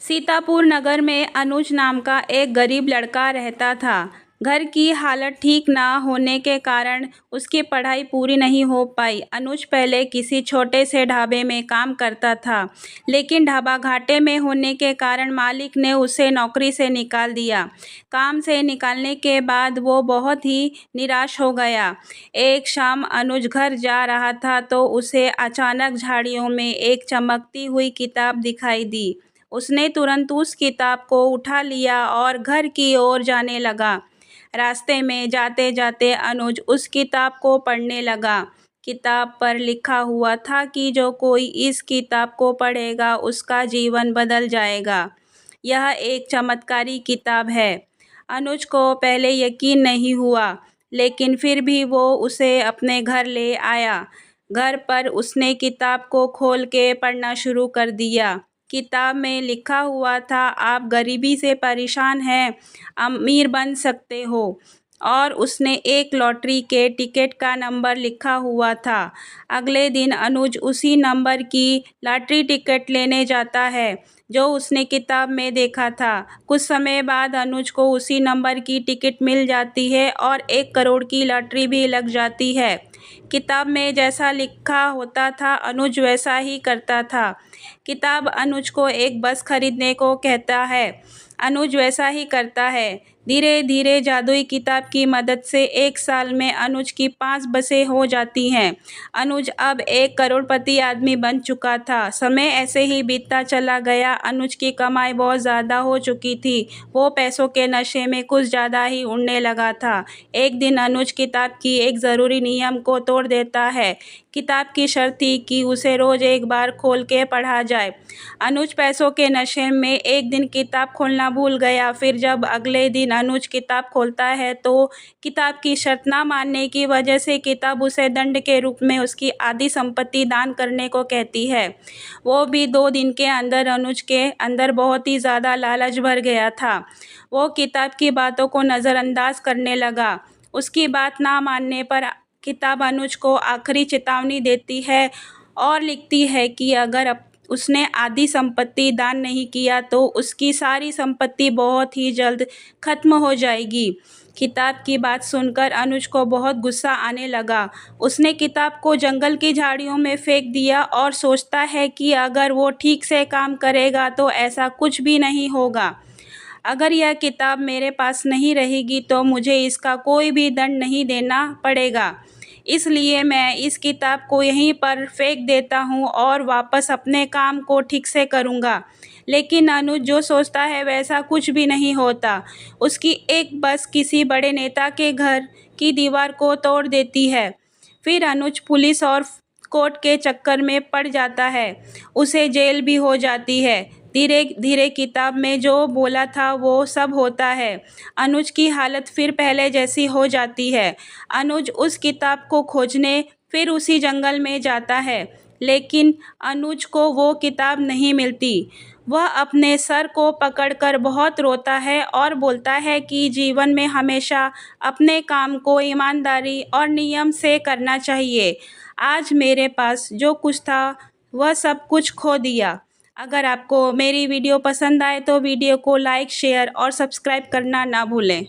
सीतापुर नगर में अनुज नाम का एक गरीब लड़का रहता था। घर की हालत ठीक ना होने के कारण उसकी पढ़ाई पूरी नहीं हो पाई। अनुज पहले किसी छोटे से ढाबे में काम करता था, लेकिन ढाबा घाटे में होने के कारण मालिक ने उसे नौकरी से निकाल दिया। काम से निकालने के बाद वो बहुत ही निराश हो गया। एक शाम अनुज घर जा रहा था तो उसे अचानक झाड़ियों में एक चमकती हुई किताब दिखाई दी। उसने तुरंत उस किताब को उठा लिया और घर की ओर जाने लगा। रास्ते में जाते-जाते अनुज उस किताब को पढ़ने लगा। किताब पर लिखा हुआ था कि जो कोई इस किताब को पढ़ेगा उसका जीवन बदल जाएगा। यह एक चमत्कारी किताब है। अनुज को पहले यकीन नहीं हुआ, लेकिन फिर भी वो उसे अपने घर ले आया। घर पर उसने किताब को खोल के पढ़ना शुरू कर दिया। किताब में लिखा हुआ था, आप गरीबी से परेशान हैं, अमीर बन सकते हो। और उसने एक लॉटरी के टिकट का नंबर लिखा हुआ था। अगले दिन अनुज उसी नंबर की लॉटरी टिकट लेने जाता है जो उसने किताब में देखा था। कुछ समय बाद अनुज को उसी नंबर की टिकट मिल जाती है और 1 करोड़ की लॉटरी भी लग जाती है। किताब में जैसा लिखा होता था अनुज वैसा ही करता था। किताब अनुज को एक बस खरीदने को कहता है। अनुज वैसा ही करता है। धीरे धीरे जादुई किताब की मदद से 1 साल में अनुज की 5 बसें हो जाती हैं। अनुज अब 1 करोड़पति आदमी बन चुका था। समय ऐसे ही बीतता चला गया। अनुज की कमाई बहुत ज़्यादा हो चुकी थी। वो पैसों के नशे में कुछ ज़्यादा ही उड़ने लगा था। एक दिन अनुज किताब की एक ज़रूरी नियम को तोड़ देता है। किताब की शर्त थी कि उसे रोज़ एक बार खोल के पढ़ा जाए। अनुज पैसों के नशे में एक दिन किताब खोलना भूल गया। फिर जब अगले दिन अनुज किताब खोलता है तो किताब की शर्त ना मानने की वजह से किताब उसे दंड के रूप में उसकी आधी संपत्ति दान करने को कहती है। वो भी 2 दिन के अंदर अनुज के अंदर बहुत ही ज़्यादा लालच भर गया था। वो किताब की बातों को नज़रअंदाज करने लगा। उसकी बात ना मानने पर किताब अनुज को आखिरी चेतावनी देती है और लिखती है कि अगर उसने आधी संपत्ति दान नहीं किया तो उसकी सारी संपत्ति बहुत ही जल्द खत्म हो जाएगी। किताब की बात सुनकर अनुज को बहुत गुस्सा आने लगा। उसने किताब को जंगल की झाड़ियों में फेंक दिया और सोचता है कि अगर वो ठीक से काम करेगा तो ऐसा कुछ भी नहीं होगा। अगर यह किताब मेरे पास नहीं रहेगी तो मुझे इसका कोई भी दंड नहीं देना पड़ेगा। इसलिए मैं इस किताब को यहीं पर फेंक देता हूँ और वापस अपने काम को ठीक से करूँगा। लेकिन अनुज जो सोचता है वैसा कुछ भी नहीं होता। उसकी एक बस किसी बड़े नेता के घर की दीवार को तोड़ देती है। फिर अनुज पुलिस और कोर्ट के चक्कर में पड़ जाता है। उसे जेल भी हो जाती है। धीरे धीरे किताब में जो बोला था वो सब होता है। अनुज की हालत फिर पहले जैसी हो जाती है। अनुज उस किताब को खोजने फिर उसी जंगल में जाता है, लेकिन अनुज को वो किताब नहीं मिलती। वह अपने सर को पकड़कर बहुत रोता है और बोलता है कि जीवन में हमेशा अपने काम को ईमानदारी और नियम से करना चाहिए। आज मेरे पास जो कुछ था वह सब कुछ खो दिया। अगर आपको मेरी वीडियो पसंद आए तो वीडियो को लाइक, शेयर और सब्सक्राइब करना ना भूलें।